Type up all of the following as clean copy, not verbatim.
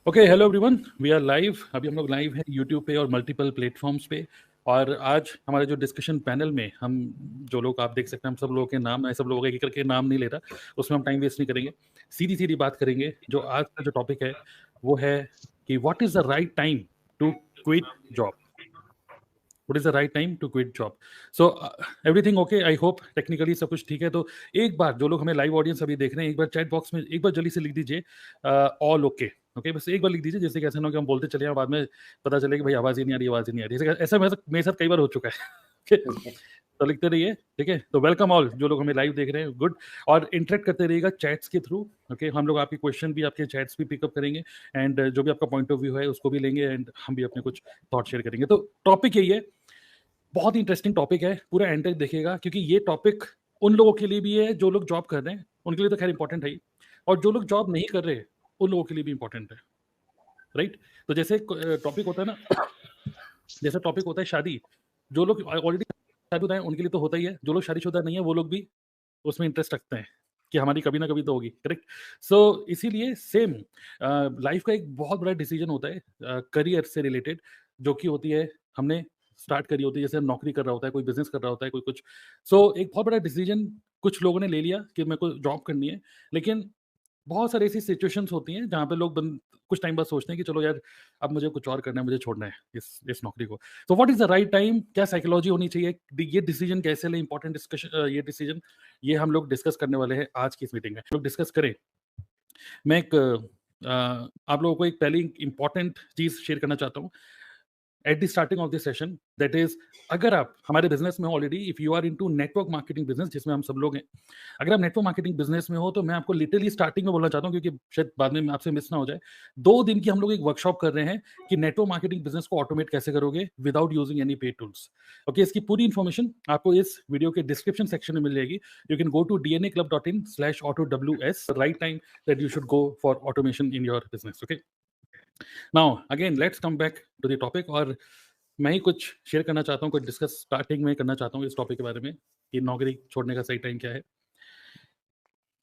Okay, hello everyone, we are live. अभी हम लोग लाइव हैं यूट्यूब पे और मल्टीपल प्लेटफॉर्म्स पे। और आज हमारे जो डिस्कशन पैनल में हम जो लोग आप देख सकते हैं, हम सब लोगों के नाम, मैं सब लोगों के एक करके नाम नहीं ले रहा, उसमें हम टाइम वेस्ट नहीं करेंगे। सीधी सीधी बात करेंगे। जो आज का जो टॉपिक है वो है कि what is the right time to quit job. What is the right time to quit job. So everything okay, I hope technically सब कुछ ठीक है। तो एक बार जो लोग हमें लाइव ऑडियंस अभी देख रहे हैं, एक बार चैट बॉक्स में एक बार जल्दी से लिख दीजिए ऑल ओके। ओके, बस एक बार लिख दीजिए, जैसे कि ऐसा ना हो कि हम बोलते चले जाएं, बाद में पता चले कि भाई आवाज़ ही नहीं आ रही, आवाज़ ही नहीं आ रही। ऐसा मेरे साथ कई बार हो चुका है। Okay? तो लिखते रहिए, ठीक है। तो वेलकम ऑल जो लोग हमें लाइव देख रहे हैं, गुड। और इंटरेक्ट करते रहिएगा चैट्स के थ्रू। ओके, हम लोग आपके क्वेश्चन भी, आपके चैट्स भी पिकअप करेंगे, एंड जो भी आपका पॉइंट ऑफ व्यू है उसको भी लेंगे, एंड हम भी अपने कुछ थॉट शेयर करेंगे। तो टॉपिक यही है, बहुत ही इंटरेस्टिंग टॉपिक है, पूरा एंड तक देखिएगा, क्योंकि ये टॉपिक उन लोगों के लिए भी है जो लोग जॉब कर रहे हैं, उनके लिए तो खैर इंपॉर्टेंट है ही, और जो लोग जॉब नहीं कर रहे उन लोगों के लिए भी इंपॉर्टेंट है, राइट। तो जैसे टॉपिक होता है ना, जैसे टॉपिक होता है शादी, जो लोग ऑलरेडी शादीशुदा हैं उनके लिए तो होता ही है, जो लोग शादीशुदा नहीं है वो लोग भी उसमें इंटरेस्ट रखते हैं कि हमारी कभी ना कभी तो होगी, करेक्ट। सो इसीलिए सेम लाइफ का एक बहुत बड़ा डिसीजन होता है करियर से रिलेटेड, जो कि होती है हमने स्टार्ट करी होती है, जैसे नौकरी कर रहा होता है, कोई बिजनेस कर रहा होता है, कोई कुछ। सो एक बहुत बड़ा डिसीजन कुछ लोगों ने ले लिया कि मेरे को जॉब करनी है, लेकिन बहुत सारी ऐसी सिचुएशंस होती हैं जहाँ पे लोग कुछ टाइम बाद सोचते हैं कि चलो यार, अब मुझे कुछ और करना है, मुझे छोड़ना है इस नौकरी को। तो what is the right time, क्या साइकोलॉजी होनी चाहिए, ये डिसीजन कैसे ले, इंपॉर्टेंट डिस्कशन ये डिसीजन, ये हम लोग डिस्कस करने वाले हैं आज की इस मीटिंग में। लोग डिस्कस करें। मैं एक आप लोगों को एक पहली इंपॉर्टेंट चीज शेयर करना चाहता हूँ at the starting of this session, that is, अगर आप हमारे बिजनेस में हो already, if you are into network marketing business, जिसमें हम सब लोग हैं, अगर आप नेटवर्क मार्केटिंग बिजनेस में हो, तो मैं आपको लिटरली स्टार्टिंग में बोलना चाहता हूँ, क्योंकि शायद बाद में आपसे मिस ना हो जाए। 2 दिन की हम लोग एक वर्कशॉप कर रहे हैं कि नेटवर्क मार्केटिंग बिजनेस को ऑटोमेट कैसे करोगे without using any paid tools. Okay, इसकी पूरी इन्फॉर्मेशन आपको इस वीडियो के डिस्क्रिप्शन सेक्शन में मिल जाएगी। You can go to dnaclub.in/auto right time that you should go for automation in your business. Okay, now again let's come back to the topic. और मैं ही कुछ शेयर करना चाहता हूँ, कुछ डिस्कस स्टार्टिंग में करना चाहता हूँ इस टॉपिक के बारे में कि नौकरी छोड़ने का सही टाइम क्या है।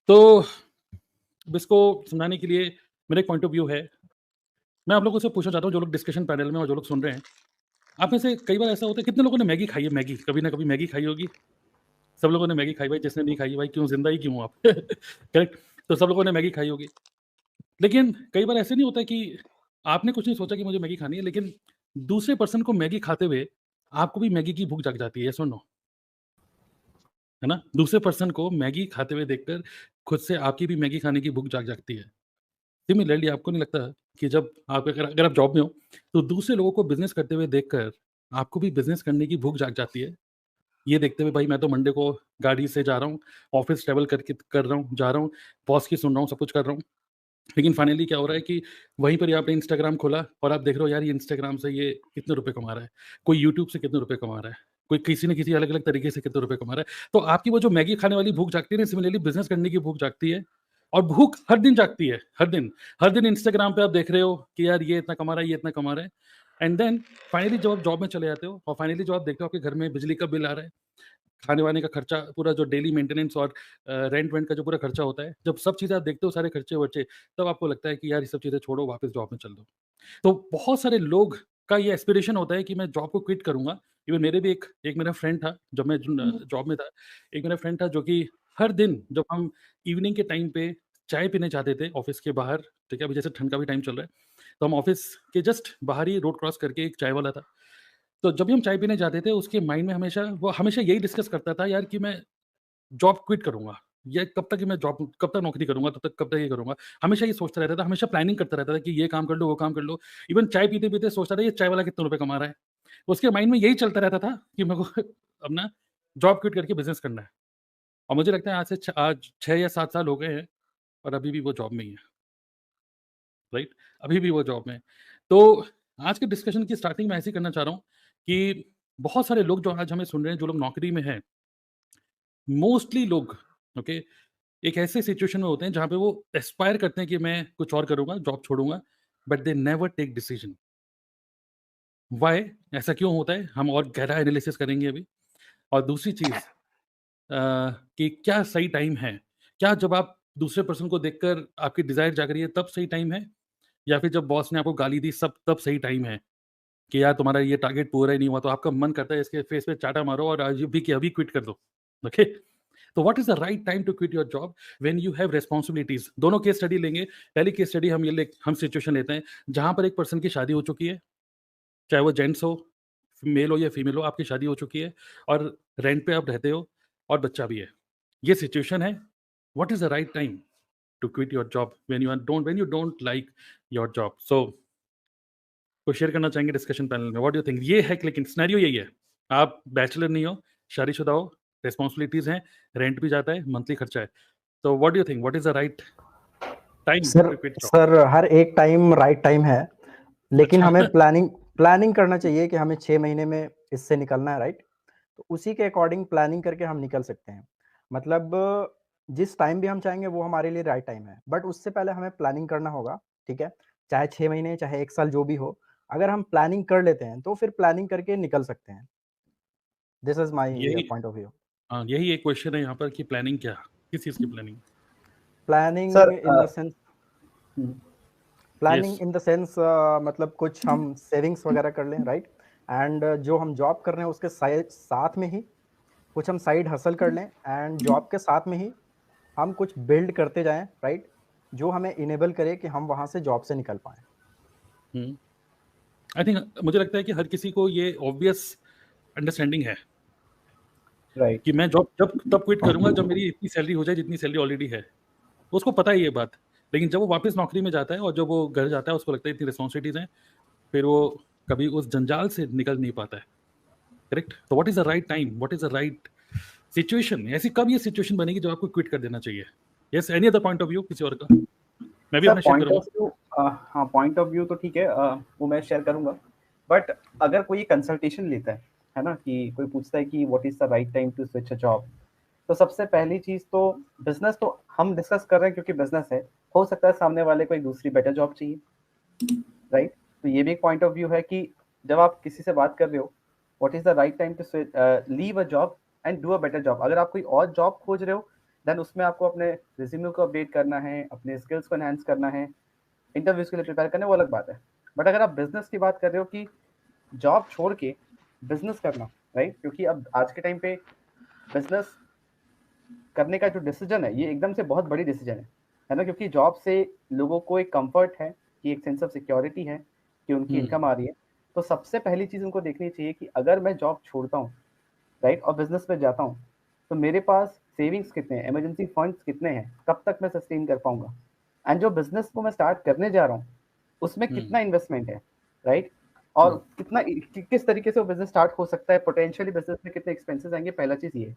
तो अब इसको समझाने के लिए मेरा एक पॉइंट ऑफ व्यू है। मैं आप लोगों से पूछना चाहता हूँ, जो लोग डिस्कशन पैनल में और जो लोग सुन रहे हैं, आप में से कई बार ऐसा होता है, कितने लोगों ने मैगी खाई है? मैगी कभी ना कभी मैगी खाई होगी। सब लोगों ने मैगी खाई भाई, जिसने नहीं खाई भाई क्यों, जिंदा ही क्यों हो आप? करेक्ट। तो सब लोगों ने मैगी खाई होगी, लेकिन कई बार ऐसे नहीं होता कि आपने कुछ नहीं सोचा कि मुझे मैगी खानी है, लेकिन दूसरे पर्सन को मैगी खाते हुए आपको भी मैगी की भूख जग जाती है, सुनो, है ना? दूसरे पर्सन को मैगी खाते हुए देखकर खुद से आपकी भी मैगी खाने की भूख जाग जागती है। सिमिलरली आपको नहीं लगता कि जब आप, अगर अगर आप जॉब में हो, तो दूसरे लोगों को बिज़नेस करते हुए देखकर आपको भी बिज़नेस करने की भूख जाग जाती है? ये देखते हुए भाई मैं तो मंडे को गाड़ी से जा रहा हूँ, ऑफ़िस ट्रैवल करके कर रहा हूँ, जा रहा हूँ, बॉस की सुन रहा हूँ, सब कुछ कर रहा हूँ। लेकिन फाइनली क्या हो रहा है कि वहीं पर ही आपने इंस्टाग्राम खोला और आप देख रहे हो यार, ये इंस्टाग्राम से ये कितने रुपए कमा रहा है, कोई यूट्यूब से कितने रुपए कमा रहा है, कोई किसी न किसी अलग अलग तरीके से कितने रुपए कमा रहा है। तो आपकी वो जो मैगी खाने वाली भूख जागती है ना, सिमिलरली बिजनेस करने की भूख जागती है। और भूख हर दिन जागती है, हर दिन इंस्टाग्राम पे आप देख रहे हो कि यार ये इतना कमा रहा है, ये इतना कमा रहा है। एंड देन फाइनली जब आप जॉब में चले जाते हो और फाइनली जब आप देखते हो आपके घर में बिजली का बिल आ रहा है, खाने-वाने का खर्चा, पूरा जो डेली मेंटेनेंस और रेंट-वेंट का जो पूरा खर्चा होता है, जब सब चीज़ें आप देखते हो, सारे खर्चे-वर्चे, तब आपको लगता है कि यार ये सब चीज़ें छोड़ो, वापस जॉब में चल दो। तो बहुत सारे लोग का ये एस्पिरेशन होता है कि मैं जॉब को क्विट करूँगा। इवन मेरे भी एक एक मेरा फ्रेंड था, जब मैं जॉब में था, एक मेरा फ्रेंड था जो कि हर दिन जब हम इवनिंग के टाइम पे चाय पीने जाते थे ऑफ़िस के बाहर, ठीक है? अभी जैसे ठंड का भी टाइम चल रहा है, तो हम ऑफ़िस के जस्ट बाहर ही रोड क्रॉस करके एक चाय वाला था। तो जब भी हम चाय पीने जाते थे, उसके माइंड में हमेशा वो हमेशा यही डिस्कस करता था यार कि मैं जॉब क्विट करूँगा, ये कब तक, मैं जॉब कब तक नौकरी करूँगा, तब तक कब तक ये करूँगा। हमेशा ये सोचता रहता था, हमेशा प्लानिंग करता रहता था कि ये काम कर लो, वो काम कर लो। इवन चाय पीते-पीते सोचता था ये चाय वाला कितने रुपए कमा रहा है। उसके माइंड में यही चलता रहता था कि मेरे को अपना जॉब क्विट करके बिज़नेस करना है। और मुझे लगता है आज 6 या 7 साल हो गए हैं और अभी भी वो जॉब में ही है, राइट? अभी भी वो जॉब में है। तो आज के डिस्कशन की स्टार्टिंग मैं ऐसे ही करना चाह रहा हूँ कि बहुत सारे लोग जो आज हमें सुन रहे हैं, जो लोग नौकरी में हैं, मोस्टली लोग, ओके, एक ऐसे सिचुएशन में होते हैं जहाँ पे वो एस्पायर करते हैं कि मैं कुछ और करूँगा, जॉब छोड़ूँगा, but they never take decision. Why? ऐसा क्यों होता है? हम और गहरा एनालिसिस करेंगे अभी। और दूसरी चीज़ कि क्या सही टाइम है? क्या जब आप दूसरे पर्सन को देखकर आपकी डिज़ायर जाग रही है तब सही टाइम है? या फिर जब बॉस ने आपको गाली दी सब तब सही टाइम है कि यार तुम्हारा ये टारगेट पूरा ही नहीं हुआ, तो आपका मन करता है इसके फेस पे चाटा मारो और आज भी कि अभी क्विट कर दो। ओके, तो what is the right time to quit your job when you have responsibilities. दोनों केस स्टडी लेंगे। पहली केस स्टडी हम सिचुएशन लेते हैं जहां पर एक पर्सन की शादी हो चुकी है, चाहे वो जेंट्स हो, मेल हो या फीमेल हो, आपकी शादी हो चुकी है और रेंट पे आप रहते हो और बच्चा भी है। ये सिचुएशन है। What is the right time to quit your job when you don't like your job. So को शेयर करना चाहेंगे डिस्कशन पैनल में, व्हाट डू यू थिंक। ये है, लेकिन सिनेरियो यही है, आप बैचलर नहीं हो, शादीशुदा हो, रिस्पॉन्सिबिलिटीज हैं, रेंट भी जाता है, मंथली खर्चा है, तो what do you think, what is the right time sir to quit job. Sir हर एक टाइम राइट टाइम है, लेकिन अच्छा हमें प्लानिंग करना चाहिए कि हमें 6 महीने में इससे निकलना है, राइट। तो उसी के अकॉर्डिंग प्लानिंग करके हम निकल सकते हैं। मतलब जिस टाइम भी हम चाहेंगे वो हमारे लिए राइट टाइम है, बट उससे पहले हमें प्लानिंग करना होगा, ठीक है। चाहे 6 महीने चाहे 1 साल जो भी हो, अगर हम प्लानिंग कर लेते हैं तो फिर प्लानिंग करके निकल सकते हैं। दिस इज माय यही, पॉइंट ऑफ व्यू। हाँ यही एक क्वेश्चन है यहाँ पर कि प्लानिंग क्या, किस चीज़ की planning. Planning sir in the sense yes, planning in the sense मतलब कुछ हम सेविंग्स वगैरह कर लें, राइट। एंड जो हम जॉब कर रहे हैं उसके साथ में ही कुछ हम साइड हसल कर लें, एंड जॉब के साथ में ही हम कुछ बिल्ड करते जाएं, राइट, जो हमें इनेबल करे कि हम वहां से जॉब से निकल पाएं। आई थिंक मुझे लगता है कि हर किसी को ये ऑब्वियस अंडरस्टैंडिंग है राइट कि मैं जॉब जब तब क्विट करूंगा जब मेरी इतनी सैलरी हो जाए जितनी सैलरी ऑलरेडी है। उसको पता है ये बात, लेकिन जब वो वापस नौकरी में जाता है और जब वो घर जाता है उसको लगता है इतनी रिस्पॉन्सिबिलिटीज हैं, फिर वो कभी उस जंजाल से निकल नहीं पाता है। करेक्ट। तो what is the right time, what is the right situation, ऐसी कब ये सिचुएशन बनेगी जब आपको क्विट कर देना चाहिए। Yes, any other point of view किसी और का, मैं भी सर, अपना शेयर पॉइंट करूंगा। ऑफ व्यू, हाँ पॉइंट ऑफ व्यू तो ठीक है, वो मैं शेयर करूंगा। बट अगर कोई कंसल्टेशन लेता है ना, कि कोई पूछता है कि what is the right time to switch a job, तो सबसे पहली चीज तो बिजनेस तो हम डिस्कस कर रहे हैं क्योंकि बिजनेस है, हो सकता है सामने वाले को एक दूसरी बेटर जॉब चाहिए, राइट। तो ये भी एक पॉइंट ऑफ व्यू है कि जब आप किसी से बात कर रहे हो, what is the right time to leave a job and do a better job. अगर आप कोई और जॉब खोज रहे हो, देन उसमें आपको अपने रिज्यूमे को अपडेट करना है, अपने स्किल्स को एनहांस करना है, इंटरव्यूज के लिए प्रिपेयर करने, वो अलग बात है। बट अगर आप बिजनेस की बात कर रहे हो कि जॉब छोड़ के बिजनेस करना, राइट, क्योंकि अब आज के टाइम पे बिजनेस करने का जो डिसीजन है ये एकदम से बहुत बड़ी डिसीजन है ना, क्योंकि जॉब से लोगों को एक कंफर्ट है कि एक सेंस ऑफ सिक्योरिटी है कि उनकी इनकम आ रही है। तो सबसे पहली चीज उनको देखनी चाहिए कि अगर मैं जॉब छोड़ता हूँ, राइट, और बिजनेस में जाता हूँ, तो मेरे पास सेविंग्स कितने हैं, इमरजेंसी फंड्स कितने हैं, कब तक मैं सस्टेन कर पाऊंगा, एंड जो बिजनेस को मैं स्टार्ट करने जा रहा हूँ उसमें कितना इन्वेस्टमेंट है, राइट, और कितना किस तरीके से वो बिजनेस स्टार्ट हो सकता है, पोटेंशियली बिजनेस में कितने एक्सपेंसेस आएंगे। पहला चीज ये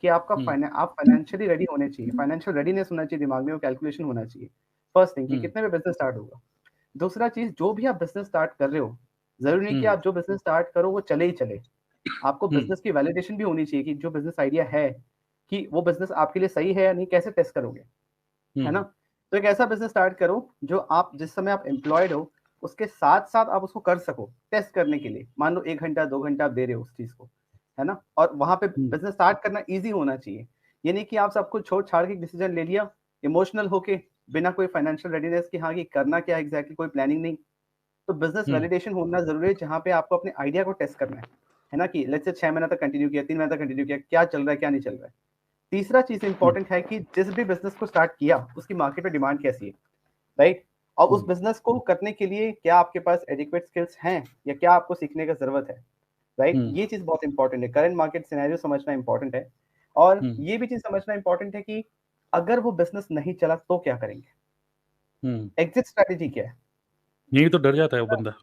कि आपका आप फाइनेंशियली रेडी होने चाहिए, फाइनेंशियल रेडीनेस होना चाहिए, दिमाग में वो कैलकुलेशन होना चाहिए, फर्स्ट थिंग, कि कितने में बिजनेस स्टार्ट होगा। दूसरा चीज, जो भी आप बिजनेस स्टार्ट कर रहे हो, जरूरी नहीं कि आप जो बिजनेस स्टार्ट करो वो चले ही चले, आपको बिजनेस की वैलिडेशन भी होनी चाहिए कि जो बिजनेस आइडिया है कि वो बिजनेस आपके लिए सही है या नहीं, कैसे टेस्ट करोगे, है ना। तो एक ऐसा बिजनेस स्टार्ट करो जो आप जिस समय आप एम्प्लॉयड हो उसके साथ साथ आप उसको कर सको टेस्ट करने के लिए। मान लो 1 घंटा 2 घंटा आप दे रहे हो उस चीज को, है ना, और वहां पे बिजनेस स्टार्ट करना इजी होना चाहिए। ये नहीं कि आप सब कुछ छोड़ छाड़ के डिसीजन ले लिया इमोशनल होके, बिना कोई फाइनेंशियल रेडीनेस की, हाँ कि करना क्या एग्जैक्टली, कोई प्लानिंग नहीं। तो बिजनेस वैलिडेशन होना जरूरी है, जहाँ पे आपको अपने आइडिया को टेस्ट करना है ना, कि लेट्स से 6 महीना तक कंटिन्यू किया, 3 महीना तक कंटिन्यू किया, क्या चल रहा है क्या नहीं चल रहा है। तीसरा चीज इंपॉर्टेंट है कि जिस भी बिजनेस को स्टार्ट किया उसकी मार्केट में डिमांड कैसी है, राइट, और उस बिजनेस को करने के लिए क्या आपके पास एडिक्वेट स्किल्स हैं या क्या आपको सीखने का जरूरत है, राइट। ये चीज बहुत इंपॉर्टेंट है, करंट मार्केट सिनेरियो समझना इंपॉर्टेंट है। और ये भी चीज समझना इंपॉर्टेंट है कि अगर वो बिजनेस नहीं चला तो क्या करेंगे, एग्जिट स्ट्रेटेजी क्या है। यही तो डर जाता है वो बंदा,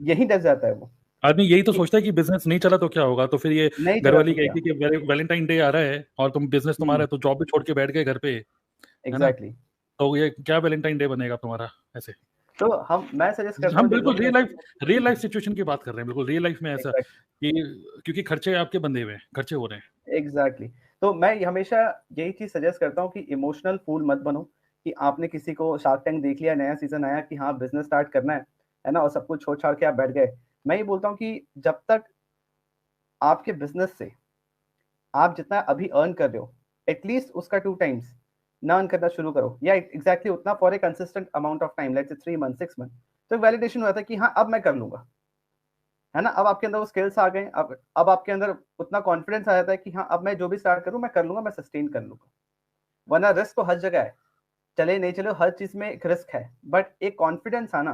यही डर जाता है वो, आदमी यही तो सोचता है कि बिजनेस नहीं चला तो क्या होगा, तो फिर ये नहीं चला घरवाली तो क्या। कहेगी कि वैलेंटाइन डे आ रहा है और तुम बिजनेस तुम्हारा है तो जॉब भी छोड़ के बैठ गए घर पे, है ना, एग्जैक्टली। तो ये क्या वैलेंटाइन डे बनेगा तुम्हारा ऐसे। तो मैं सजेस्ट करता हम हूँ जब बिल्कुल लोग रियल लाइफ सिचुएशन की बात कर रहे हैं, बिल्कुल रियल लाइफ में ऐसा कि क्योंकि खर्चे आपके बंधे हुए हैं, खर्चे हो रहे हैं। एग्जैक्टली। तो मैं हमेशा यही चीज सजेस्ट करता हूँ कि इमोशनल फूल मत बनो, कि आपने किसी को शार्क टैंक देख लिया, नया सीजन आया कि हाँ बिजनेस स्टार्ट करना है ना, और सब कुछ छोड़ छाड़ के आप बैठ गए। मैं ये बोलता हूँ कि जब तक आपके बिजनेस से आप जितना अभी अर्न कर रहे हो एटलीस्ट उसका 2 टाइम्स ना अर्न करना शुरू करो, या एग्जैक्टली उतना for a consistent amount of time, let's say 3 month 6 month. तो वैलिडेशन हुआ था कि हाँ अब मैं कर लूंगा, है ना। अब आपके अंदर वो स्किल्स आ गए, अब आपके अंदर उतना कॉन्फिडेंस आ जाता है कि हाँ अब मैं जो भी स्टार्ट करूँ मैं कर लूंगा, मैं सस्टेन कर लूंगा। वरना रिस्क तो हर जगह है, चले नहीं चले हर चीज में एक रिस्क है, बट एक कॉन्फिडेंस आना,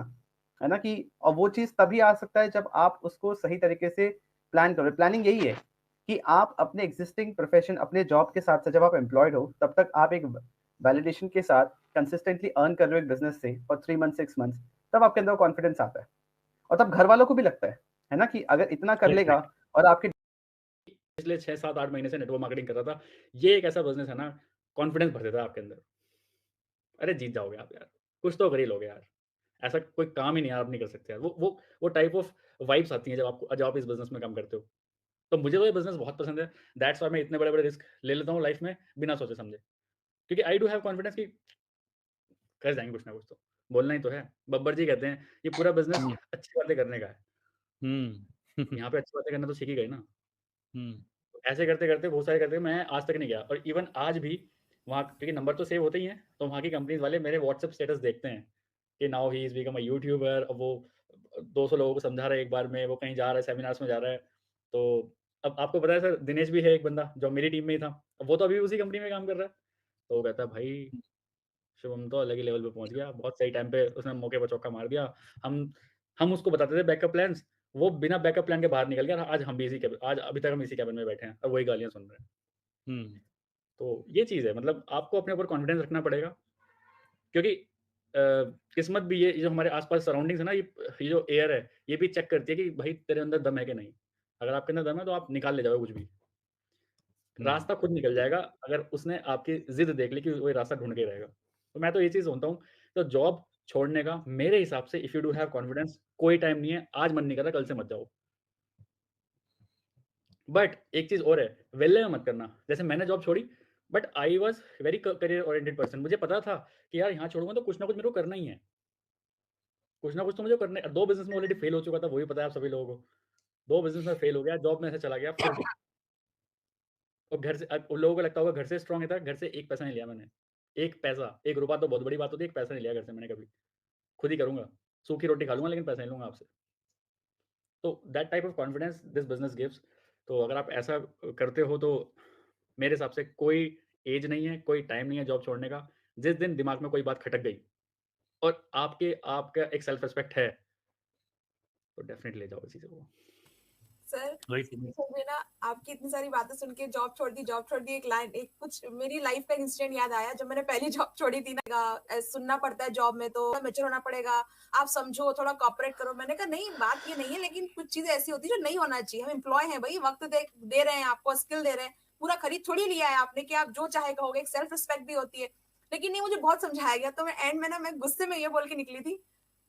है ना, कि और वो चीज तभी आ सकता है जब आप उसको सही तरीके से प्लान करो। प्लानिंग यही है कि आप अपने एग्जिस्टिंग प्रोफेशन, अपने जॉब के साथ साथ जब आप एम्प्लॉयड हो तब तक आप एक वैलिडेशन के साथ कंसिस्टेंटली अर्न कर रहे हो एक बिजनेस से फॉर 3 मंथ 6 मंथ्स, तब आपके अंदर कॉन्फिडेंस आता है। और तब घर वालों को भी लगता है ना, कि अगर इतना कर Right, लेगा right. और आपके पिछले 6-7-8 महीने से नेटवर्क मार्केटिंग कर रहा था। ये एक ऐसा बिज़नेस है ना, कॉन्फिडेंस भर देता है आपके अंदर। अरे जीत जाओगे आप यार, कुछ तो कर ही लोगे यार। ऐसा कोई काम ही नहीं यार आप नहीं कर सकते यार। वो टाइप ऑफ वाइब्स आती हैं जब आप इस बिज़नेस में काम करते हो। तो मुझे तो ये बिज़नेस बहुत पसंद है। दैट्स व्हाई मैं इतने बड़े-बड़े रिस्क ले लेता हूँ लाइफ़ में बिना सोचे-समझे। क्योंकि आई डू हैव कॉन्फिडेंस कि कर जाएँगे कुछ ना कुछ तो। बोलना ही तो है। बब्बर जी कहते हैं, ये पूरा बिज़नेस Hmm. अच्छी बातें करने का है। Hmm. यहाँ पे अच्छी बातें करना तो सीख ही गए ना। Hmm. ऐसे करते-करते बहुत सारे करते मैं आज तक नहीं गया और इवन आज भी वहाँ क्योंकि नंबर तो सेव होते ही हैं, तो वहाँ की कंपनीज़ वाले मेरे व्हाट्सएप स्टेटस देखते हैं कि now he is become a YouTuber. अब वो 200 लोगों को समझा रहा है एक बार में, वो कहीं जा रहा है सेमिनार्स में जा रहा है। तो अब आपको पता है सर दिनेश भी है एक बंदा जो मेरी टीम में ही था। अब वो तो अभी उसी कंपनी में काम कर रहा है। तो वो कहता है भाई शुभम तो अलग ही लेवल पे पहुँच गया। बहुत सही टाइम पे उसने मौके पे चौका मार दिया। हम हम उसको बताते थे बैकअप प्लान्स, वो बिना बैकअप प्लान के बाहर निकल गया। आज हम भी इसी कैबिन आज अभी तक हम इसी कैबिन में बैठे हैं। अब वही गालियाँ सुन रहे हैं। Hmm. तो ये चीज़ है मतलब आपको अपने ऊपर कॉन्फिडेंस रखना पड़ेगा क्योंकि किस्मत भी ये जो हमारे आस-पास सराउंडिंग्स है ना ये जो एयर है, ये भी चेक करती है कि भाई तेरे अंदर दम है कि नहीं? अगर आपके अंदर दम है तो आप निकाल ले जाओगे कुछ भी। Hmm. रास्ता खुद निकल जाएगा अगर उसने आपकी ज़िद देख ली कि वही रास्ता ढूँढ के ही रहेगा। तो मैं तो ये चीज़ मानता हूँ, तो जॉब छोड़ने का मेरे हिसाब से if you do have confidence कोई टाइम नहीं है, आज मन नहीं कर रहा कल से मत जाओ। बट एक चीज़ और है, वेले में मत करना। जैसे मैंने जॉब छोड़ी बट आई वाज़ वेरी क करियर ओरिएंटेड पर्सन। मुझे पता था कि यार यहाँ छोड़ूँगा तो कुछ ना कुछ मेरे को करना ही है। कुछ ना कुछ तो मुझे करना है। 2 बिज़नेस में ऑलरेडी फेल हो चुका था, वो भी पता है आप सभी लोगों को। 2 बिज़नेस में फेल हो गया, जॉब में से चला गया फिर भी। और घर से उन लोगों को लगता होगा घर से स्ट्रॉन्ग है था, घर से 1 पैसा नहीं लिया मैंने। 1 पैसा, 1 रुपया तो बहुत बड़ी बात होती है, 1 पैसा नहीं लिया घर से मैंने कभी। खुद ही करूँगा, सूखी रोटी खा लूँगा लेकिन पैसा नहीं लूँगा आपसे। तो that type of confidence this business gives. तो अगर आप ऐसा करते हो तो मेरे हिसाब से कोई ऐज नहीं है, कोई टाइम नहीं है जॉब छोड़ने का। जिस दिन दिमाग में कोई बात खटक गई और आपका एक सेल्फ रिस्पेक्ट है, तो डेफ़िनिटली ले जाओ इसी से वो। Sir Right. मुझे ना आपकी इतनी सारी बातें सुन के जॉब छोड़ दी एक लाइन एक कुछ मेरी लाइफ का इंसिडेंट याद आया जब मैंने पहली जॉब छोड़ी थी ना सुनना पड़ता है जॉब में तो मैच्योर होना पड़ेगा, आप समझो थोड़ा कॉपरेट करो। मैंने कहा नहीं बात ये नहीं है, लेकिन कुछ चीजें ऐसी होती है जो नहीं होना चाहिए। हम एम्प्लॉय हैं भाई, वक्त दे रहे हैं आपको, स्किल दे रहे हैं, पूरा खरीद थोड़ी लिया है आपने कि आप जो चाहे कहोगे। एक सेल्फ रिस्पेक्ट भी होती है। लेकिन नहीं, मुझे बहुत समझाया गया तो मैं एंड में ना मैं गुस्से में ये बोल के निकली थी,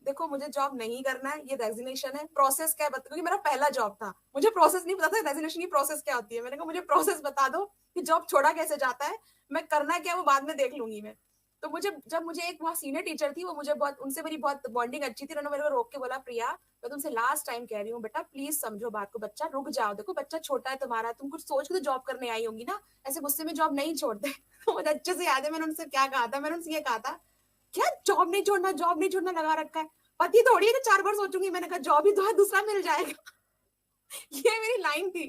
देखो मुझे जॉब नहीं करना है, ये रेजिग्नेशन है। प्रोसेस क्या है बता, क्योंकि मेरा पहला जॉब था, मुझे प्रोसेस नहीं पता था रेजिग्नेशन की प्रोसेस क्या होती है। मैंने कहा मुझे प्रोसेस बता दो कि जॉब छोड़ा कैसे जाता है, मैं करना क्या वो बाद में देख लूंगी मैं। तो मुझे एक वहाँ सीनियर टीचर थी, वो मुझे बहुत उनसे मेरी बहुत बॉन्डिंग अच्छी थी। उन्होंने मेरे को रोक के बोला, प्रिया मैं तुमसे लास्ट टाइम कह रही हूँ बेटा, प्लीज समझो बात को, बच्चा रुक जाओ, देखो बच्चा छोटा है तुम्हारा, तुम कुछ सोच के तो जॉब करने आई होंगी ना, ऐसे गुस्से में जॉब नहीं छोड़ते। मुझे अच्छे से याद है मैंने उनसे क्या कहा था। मैंने उनसे ये कहा था, क्या जॉब नहीं छोड़ना लगा रखा है, पति थोड़ी है तो 4 बार सोचूंगी। मैंने कहा जॉब ही तो है, दूसरा मिल जाएगा। ये मेरी लाइन थी।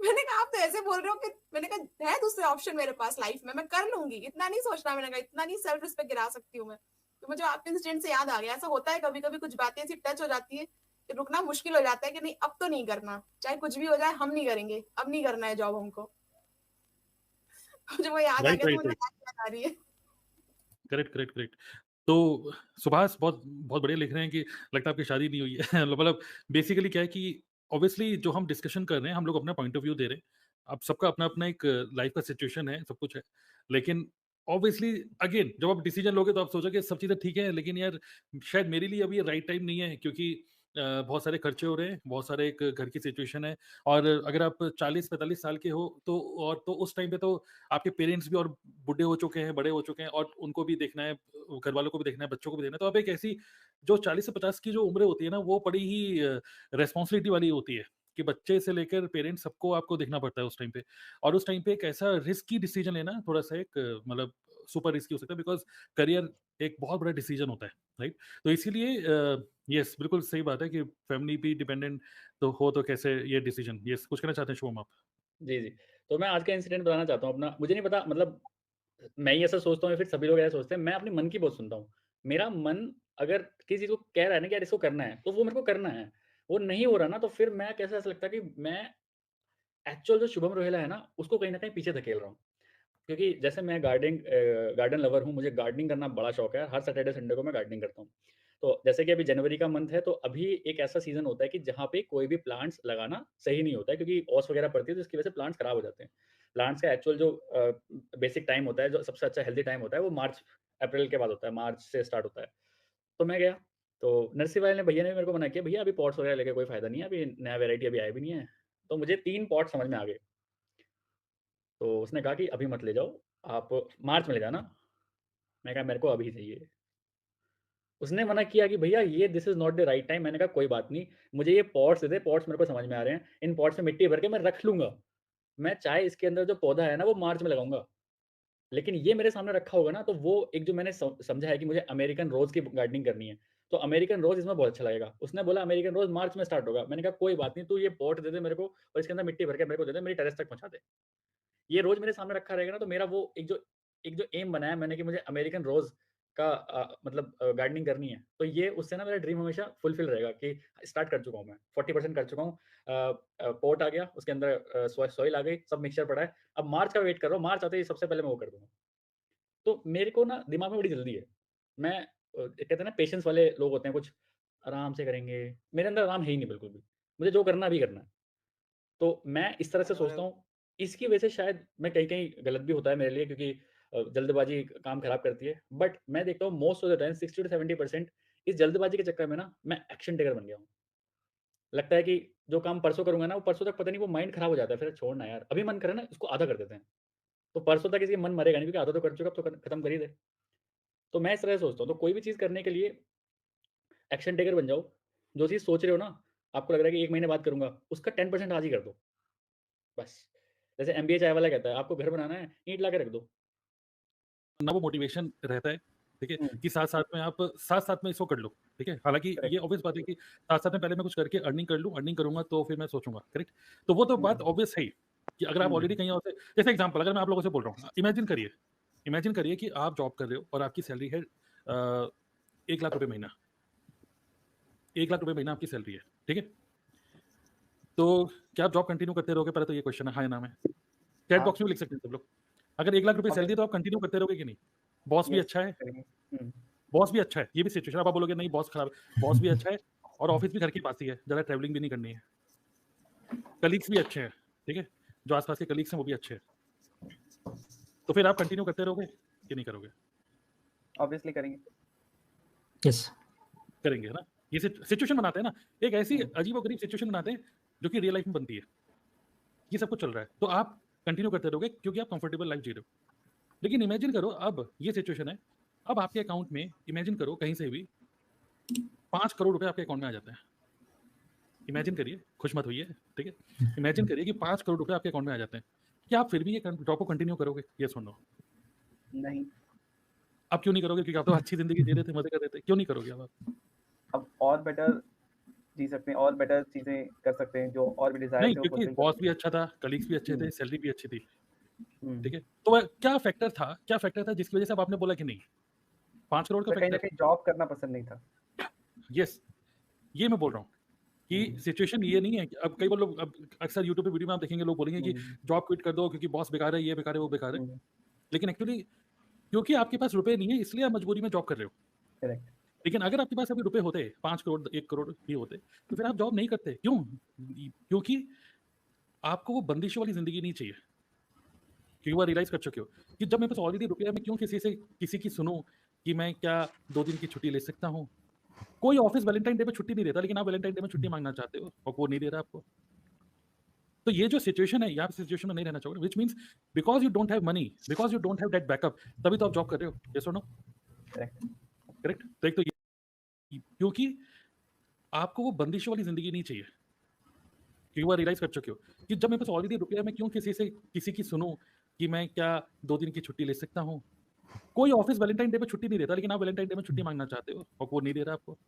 मैंने कहा आप तो ऐसे बोल रहे हो कि, मैंने कहा है दूसरे ऑप्शन मेरे पास लाइफ में, मैं कर लूंगी, इतना नहीं सोचना। मैंने कहा इतना नहीं सेल्फ रिस्पेक्ट गिरा सकती हूँ मैं। तो मुझे आपके इंसिडेंट से याद आ गया, ऐसा होता है कभी कभी, कुछ बातें ऐसी टच हो जाती है कि रुकना मुश्किल हो जाता है कि नहीं अब तो नहीं करना, चाहे कुछ भी हो जाए हम नहीं करेंगे, अब नहीं करना है जॉब हमको। मुझे वो याद आ Right, गया तो right, मुझे right. याद आ रही है। करेक्ट। तो सुभाष बहुत बहुत बढ़िया लिख रहे हैं कि लगता है आपकी शादी नहीं हुई है। मतलब बेसिकली क्या है कि ऑब्वियसली जो हम डिस्कशन कर रहे हैं, हम लोग अपना पॉइंट ऑफ व्यू दे रहे हैं। अब सबका अपना-अपना एक लाइफ का सिचुएशन है, सब कुछ है। लेकिन ऑब्वियसली अगेन जब आप डिसीजन लोगे तो आप सोचोगे सब चीज़ें ठीक है, लेकिन यार शायद मेरे लिए अभी राइट टाइम नहीं है क्योंकि बहुत सारे खर्चे हो रहे हैं, बहुत सारे एक घर की सिचुएशन है और अगर आप 40-45 साल के हो तो और तो उस टाइम पे तो आपके पेरेंट्स भी और बूढ़े हो चुके हैं, बड़े हो चुके हैं और उनको भी देखना है, घर वालों को भी देखना है, बच्चों को भी देखना है। तो अब एक ऐसी जो 40 से 50 की जो उम्र होती है ना, वो बड़ी ही रिस्पॉन्सिबिलिटी वाली होती है कि बच्चे से लेकर पेरेंट्स सबको आपको देखना पड़ता है उस टाइम पे। और उस टाइम पे एक ऐसा रिस्की डिसीजन लेना थोड़ा-सा एक मतलब सुपर रिस्की हो सकता है बिकॉज़ करियर एक बहुत बड़ा डिसीजन होता है, राइट? तो इसीलिए यस, बिल्कुल सही बात है कि फैमिली पे डिपेंडेंट तो हो तो कैसे ये डिसीजन। यस, कुछ कहना चाहते हैं शुभम आप? जी, जी। तो मैं आज का इंसिडेंट बताना चाहता हूँ अपना। मुझे नहीं पता मतलब मैं ही ऐसा सोचता हूँ या फिर सभी लोग ऐसा सोचते हैं। मैं अपने मन की बहुत सुनता हूँ। मेरा मन अगर किसी चीज़ को कह रहा है ना कि यार इसको करना है, तो वो मेरे को करना है। वो नहीं हो रहा ना तो फिर मैं कैसा ऐसा लगता है कि मैं एक्चुअल जो शुभम रोहेला है ना, उसको कहीं न कहीं पीछे धकेल रहा हूँ। क्योंकि जैसे मैं गार्डन लवर हूँ, मुझे गार्डनिंग करना बड़ा शौक है। हर सैटरडे संडे को मैं गार्डनिंग करता हूँ। तो जैसे कि अभी जनवरी का मंथ है, तो अभी एक ऐसा सीज़न होता है कि जहाँ पे कोई भी प्लांट्स लगाना सही नहीं होता है क्योंकि ओस वगैरह पड़ती है, तो इसकी वजह से प्लांट्स खराब हो जाते हैं। प्लांट्स का एक्चुअल जो बेसिक टाइम होता है, जो सबसे अच्छा हेल्दी टाइम होता है, वो मार्च अप्रैल के बाद होता है, मार्च से स्टार्ट होता है। तो मैं गया, तो नर्सरी वाले ने भैया ने मेरे को मना किया, "भैया अभी पॉट्स वगैरह लेके कोई फ़ायदा नहीं है, अभी नया वैरायटी अभी आया भी नहीं है।" तो मुझे 3 पॉट समझ में आ गए। तो उसने कहा कि अभी मत ले जाओ, आप मार्च में ले जाना। मैं कहा मेरे को अभी चाहिए। उसने मना किया कि भैया ये this is not the right time. मैंने कहा कोई बात नहीं, मुझे ये पॉट्स दे दे, पॉट्स मेरे को समझ में आ रहे हैं। इन पॉट्स में मिट्टी भर के मैं रख लूँगा। मैं चाहे इसके अंदर जो पौधा है ना वो मार्च में लगाऊँगा। लेकिन ये मेरे सामने रखा होगा ना तो वो एक जो मैंने समझा है कि मुझे अमेरिकन रोज़ की गार्डनिंग करनी है। तो अमेरिकन रोज़ इसमें बहुत अच्छा लगेगा। उसने बोला अमेरिकन रोज़ मार्च में स्टार्ट होगा। मैंने कहा कोई बात नहीं, तू ये पॉट दे दे मेरे को और इसके अंदर मिट्टी भर के मेरे को दे दे, मेरी टेरेस तक पहुँचा दे। ये रोज़ मेरे सामने रखा रहेगा ना तो मेरा वो एक जो एम बनाया मैंने कि मुझे अमेरिकन रोज़ का मतलब गार्डनिंग करनी है। तो ये उससे ना मेरा ड्रीम हमेशा फुलफिल रहेगा कि स्टार्ट कर चुका हूँ मैं, 40% कर चुका हूँ। पॉट आ गया, उसके अंदर सॉइल आ गई, सब मिक्सचर पड़ा है। अब मार्च का वेट कर रहा हूँ, मार्च आते ही सबसे पहले मैं वो कर दूँगा। तो मेरे को ना दिमाग में बड़ी जल्दी है। मैं कहते हैं ना पेशेंस वाले लोग होते हैं कुछ, आराम से करेंगे। मेरे अंदर आराम है ही नहीं बिल्कुल भी। मुझे जो करना है अभी करना है। तो मैं इस तरह से सोचता हूँ, इसकी वजह से शायद मैं कहीं-कहीं गलत भी होता है मेरे लिए क्योंकि जल्दबाज़ी काम खराब करती है। बट मैं देखता हूँ most of the time 60 to 70% इस जल्दबाज़ी के चक्कर में ना मैं एक्शन टेकर बन गया हूँ। लगता है कि जो काम परसों करूँगा ना, वो परसों तक पता नहीं वो माइंड खराब हो जाता है, फिर छोड़ ना यार, अभी मन करे ना इसको आधा कर देते हैं। तो परसों तक किसी का मन मरेगा नहीं क्योंकि आधा तो कर चुका, अब तो खत्म कर ही दे। तो मैं इस तरह से सोचता हूँ, तो कोई भी चीज़ करने के लिए एक्शन टेकर बन जाओ। जो चीज़ सोच रहे हो ना, आपको लग रहा है कि 1 महीने बाद करूँगा, उसका 10% आज ही कर दो, बस। जैसे एमबीए चाय वाला कहता है, आपको घर बनाना है, ईंट ला के रख दो। ना वो मोटिवेशन रहता है, ठीक है? हुँ, कि साथ-साथ में आप साथ-साथ में इसको कर लो, ठीक है? हालाँकि ये करेक्ट। ऑब्वियस बात है कि साथ-साथ में पहले मैं कुछ करके अर्निंग कर लूँ, अर्निंग करूँगा तो फिर मैं सोचूँगा, करेक्ट? तो वो तो हुँ, बात ऑब्वियस है ही, कि अगर आप हुँ, ऑलरेडी कहीं और से जैसे एग्ज़ाम्पल अगर मैं आप लोगों से बोल रहा हूँ, इमेजिन करिए कि आप जॉब कर रहे हो और आपकी सैलरी है ₹1,00,000 महीना, ₹1,00,000 महीना आपकी सैलरी है, ठीक है? तो क्या आप जॉब कंटिन्यू करते रहोगे? पहले तो ये क्वेश्चन है, हाँ या ना में? चैट हाँ, बॉक्स में भी लिख सकते हैं सब लोग। अगर ₹1,00,000 सैलरी है ऑब्वियस तो आप कंटिन्यू करते रहोगे कि नहीं? बॉस भी यस, अच्छा है, करेंगे। हुँ, बॉस भी अच्छा है, ये भी सिचुएशन अब आप बोलोगे नहीं बॉस खराब है, बॉस भी अच्छा है और ऑफ़िस भी घर के पास ही है, ज़्यादा ट्रैवलिंग भी नहीं करनी है। कलीग्स भी अच्छे हैं, ठीक है? जो आस-पास के कलीग्स हैं वो भी अच्छे हैं। तो फिर आप कंटिन्यू करते रहोगे कि नहीं करोगे? ऑब्वियसली करेंगे। यस। करेंगे, है ना? ये सिचुएशन बनाते हैं ना, एक ऐसी हुँ, अजीबो-गरीब सिचुएशन बनाते हैं जो कि रियल लाइफ़ में बनती है। ये सब कुछ चल रहा है, तो आप कंटिन्यू करते रहोगे क्योंकि आप कंफर्टेबल लाइफ़ जी रहे हो। लेकिन इमेजिन करो अब ये सिचुएशन है, अब आपके अकाउंट में इमेजिन करो कहीं से भी 5 करोड़ रुपए आपके अकाउंट में आ जाते हैं। इमेजिन करिए, खुश मत होइए, ठीक है? इमेजिन करिए कि 5 करोड़ रुपए आपके अकाउंट में आ जाते हैं। क्या आप फिर भी ये जॉब को कंटिन्यू करोगे? येस और नो? नहीं, आप क्यों नहीं करोगे? क्योंकि आप तो अच्छी ज़िंदगी जी रहे थे, मज़े कर रहे थे। क्यों नहीं करोगे अब आप? अब और बेटर जी सकते हैं, और बेटर चीज़ें कर सकते हैं, जो और भी डिज़ायर नहीं, थे वो क्योंकि फुलफ़िल बॉस करेंगे। भी अच्छा था, कलीग्स भी अच्छे हुँ, थे, सैलरी भी अच्छी थी, हुँ, ठीक है? तो वह क्या फैक्टर था जिसकी वज़ह से अब आपने बोला कि नहीं? 5 करोड़ का तो कहीं न फैक्टर? कहीं जॉब करना पसंद नहीं था। येस, ये मैं बोल रहा हूँ कि हुँ, सिचुएशन ये नहीं है कि अब कई बार लोग अब अक्सर यूट्यूब पे वीडियो में आप देखेंगे लोग बोलेंगे कि हुँ, जॉब क्विट कर दो क्योंकि बॉस बेकार है, ये बेकार है, वो बेकार है। हुँ, लेकिन एक्चुअली क्योंकि आपके पास रुपए नहीं है इसलिए आप मजबूरी में जॉब कर रहे हो। करेक्ट। लेकिन अगर आपके पास अभी रुपए होते 5 करोड़ 1 करोड़ भी होते, तो फिर आप जॉब नहीं करते। क्यों? क्योंकि आपको वो बंदिशों वाली ज़िंदगी नहीं चाहिए। क्योंकि वो रियलाइज़ कर चुके हो कि जब मेरे पास ऑलरेडी रुपया है, मैं क्यों किसी की सुनूँ कि मैं क्या 2 दिन की छुट्टी ले सकता हूँ। कोई ऑफ़िस वैलेंटाइन डे पे छुट्टी नहीं देता, लेकिन आप वैलेंटाइन डे में छुट्टी माँगना चाहते हो और वो नहीं दे रहा आपको। तो ये जो सिचुएशन है, ये आप सिचुएशन में नहीं रहना चाहोगे, which means because you don't have money, because you don't have that backup, तभी तो आप जॉब कर रहे हो। येस और नो? करेक्ट। करेक्ट? तो एक तो ये क्योंकि आपको वो बंदिशों वाली ज़िंदगी नहीं चाहिए। क्योंकि वो रियलाइज़ कर चुके हो कि जब मेरे पास ऑलरेडी रुपया है, मैं क्यों किसी की सुनूँ कि मैं क्या 2 दिन की छुट्टी ले सकता हूँ। कोई ऑफ़िस वैलेंटाइन डे पे छुट्टी नहीं देता, लेकिन आप वैलेंटाइन डे में छुट्टी माँगना चाहते हो और वो नहीं दे रहा आपको।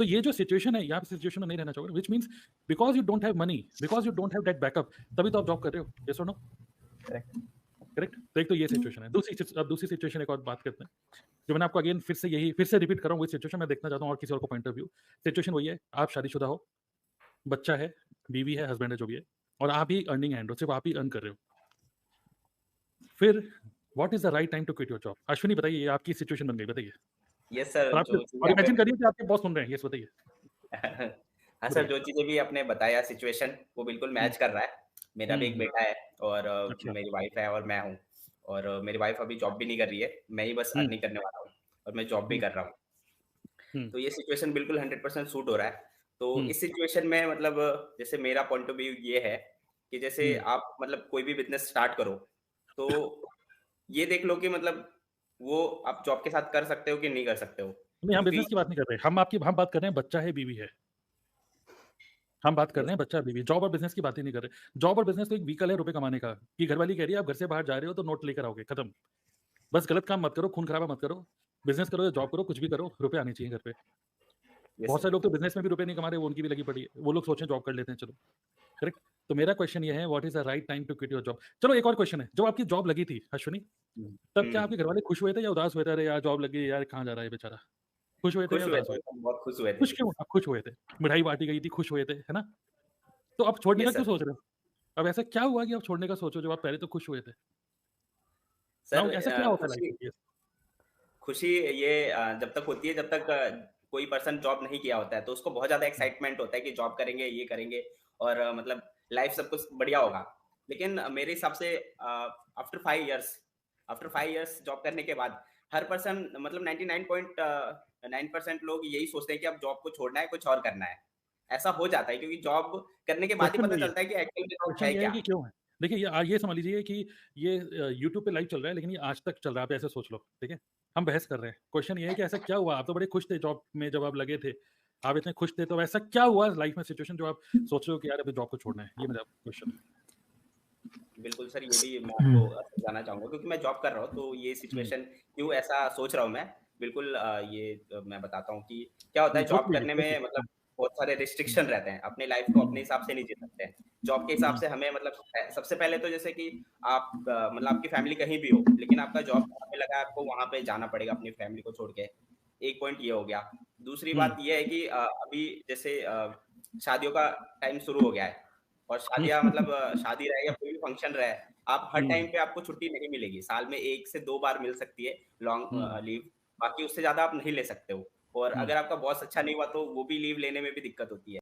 तो ये जो सिचुएशन है, यहाँ पे सिचुएशन में नहीं रहना चाहोगे, which means because you don't have money, because you don't have that backup, तभी तो आप जॉब कर रहे हो। यस और नो? करेक्ट। तो एक तो ये सिचुएशन है। दूसरी सिचुएशन एक और बात करते हैं, जो मैंने आपको अगेन फिर से रिपीट कर रहा हूँ, वही सिचुएशन मैं देखना चाहता हूँ और किसी और को पॉइंट ऑफ व्यू। सिचुएशन वही है, आप शादीशुदा हो, बच्चा है, बीवी है, हस्बैंड है, जो भी है, और आप ही अर्निंग हैंड हो, सिर्फ आप ही अर्न कर रहे हो। फिर what is the right time to quit your job? Ashwini बताइए, ये आपकी सिचुएशन बन गई, बताइए। यस सर, और इमेजिन करिए कि आपके बॉस सुन रहे हैं। यस, बताइए। हाँ सर, जो चीजें भी आपने बताया सिचुएशन वो बिल्कुल मैच कर रहा है। मेरा भी एक बेटा है और मेरी वाइफ है और मैं हूँ, और मेरी वाइफ अभी जॉब भी नहीं कर रही है, मैं ही बस अर्निंग करने वाला हूँ और मैं जॉब भी कर रहा हूँ। तो ये सिचुएशन बिल्कुल 100% सूट हो रहा है। तो इस सिचुएशन में मतलब जैसे मेरा पॉइंट ऑफ व्यू ये है कि जैसे आप मतलब कोई भी बिजनेस स्टार्ट करो तो ये देख लो कि मतलब वो आप जॉब के साथ कर सकते हो कि नहीं कर सकते हो। नहीं, हम बिजनेस की बात नहीं कर रहे, हम बात कर रहे हैं बच्चा है, बीवी है, हम बात कर रहे हैं बच्चा बीवी। जॉब और बिजनेस की बात ही नहीं कर रहे। जॉब और बिजनेस तो एक व्हीकल है रुपए कमाने का, कि घरवाली कह रही है आप घर से बाहर जा रहे हो तो नोट लेकर आओगे, खत्म। बस गलत काम मत करो, खून खराबा मत करो, बिजनेस करो या जॉब करो, कुछ भी करो, रुपए आने चाहिए घर पे। बहुत सारे लोग तो बिजनेस में भी रुपए नहीं कमा रहे, वो उनकी भी लगी पड़ी है, वो लोग सोचें जॉब कर लेते हैं, चलो। करेक्ट। तो मेरा क्वेश्चन ये है, what is the right time to quit your job? चलो एक और क्वेश्चन है, जब आपकी जॉब लगी थी अश्विनी, तब क्या आपके घरवाले खुश हुए थे या उदास हुए थे? अरे यार जॉब लगी, यार कहाँ जा रहा है बेचारा? खुश हुए थे या उदास हुए थे? बहुत खुश हुए थे। खुश क्यों? आप खुश हुए थे, मिठाई बांटी गई थी, खुश हुए थे, है ना? तो अब छोड़ने का क्यों सोच रहे हो? अब ऐसा क्या हुआ कि आप छोड़ने का सोचो, जब आप पहले तो खुश हुए थे? सर ऐसा क्या होता है? खुशी ये जब तक होती है, जब तक कोई पर्सन जॉब नहीं किया होता है तो उसको बहुत ज्यादा एक्साइटमेंट होता है कि जॉब करेंगे, ये करेंगे और मतलब लाइफ सब कुछ बढ़िया होगा। लेकिन मेरे हिसाब से आफ्टर 5 इयर्स जॉब करने के बाद हर पर्सन मतलब 99.9% लोग यही सोचते हैं कि अब जॉब को छोड़ना है, कुछ और करना है। ऐसा हो जाता है क्योंकि जॉब करने के बाद ही पता चलता है कि एक्चुअल में जॉब है क्या। क्यों है? देखिए ये समझ लीजिए कि ये YouTube पे लाइव चल रहा है, लेकिन ये आज तक चल रहा है, आप ऐसे सोच लो, ठीक है? हम बहस कर रहे हैं, क्वेश्चन ये है कि ऐसा क्या हुआ? आप तो बड़े खुश थे जॉब में जब आप लगे थे, आप इतने खुश थे, तो ऐसा क्या हुआ लाइफ में सिचुएशन जो आप सोच रहे हो कि यार अभी जॉब को छोड़ना है? ये मेरा क्वेश्चन है। बिल्कुल सर, ये भी मैं आपको जानना चाहूंगा क्योंकि मैं जॉब कर रहा हूँ, तो ये सिचुएशन क्यों ऐसा सोच रहा हूँ मैं, बिल्कुल ये मैं बताता हूँ कि क्या होता है जॉब करने में मतलब बहुत सारे रिस्ट्रिक्शन रहते हैं, अपनी लाइफ को अपने हिसाब से नहीं जी सकते हैं। जॉब के हिसाब से हमें मतलब सबसे पहले तो जैसे कि आप मतलब आपकी फैमिली कहीं भी हो लेकिन आपका जॉब वहाँ पे लगा, आपको वहाँ पे जाना पड़ेगा अपनी फैमिली को छोड़ के। एक पॉइंट ये हो गया। दूसरी बात ये है कि अभी जैसे शादियों का टाइम शुरू हो गया है और शादियां मतलब शादी रहे या कोई भी फंक्शन रहे, आप हर टाइम पे आपको छुट्टी नहीं मिलेगी। साल में 1 से 2 बार मिल सकती है लॉन्ग लीव, बाकी उससे ज्यादा आप नहीं ले सकते हो। और अगर आपका बॉस अच्छा नहीं हुआ तो वो भी लीव लेने में भी दिक्कत होती है।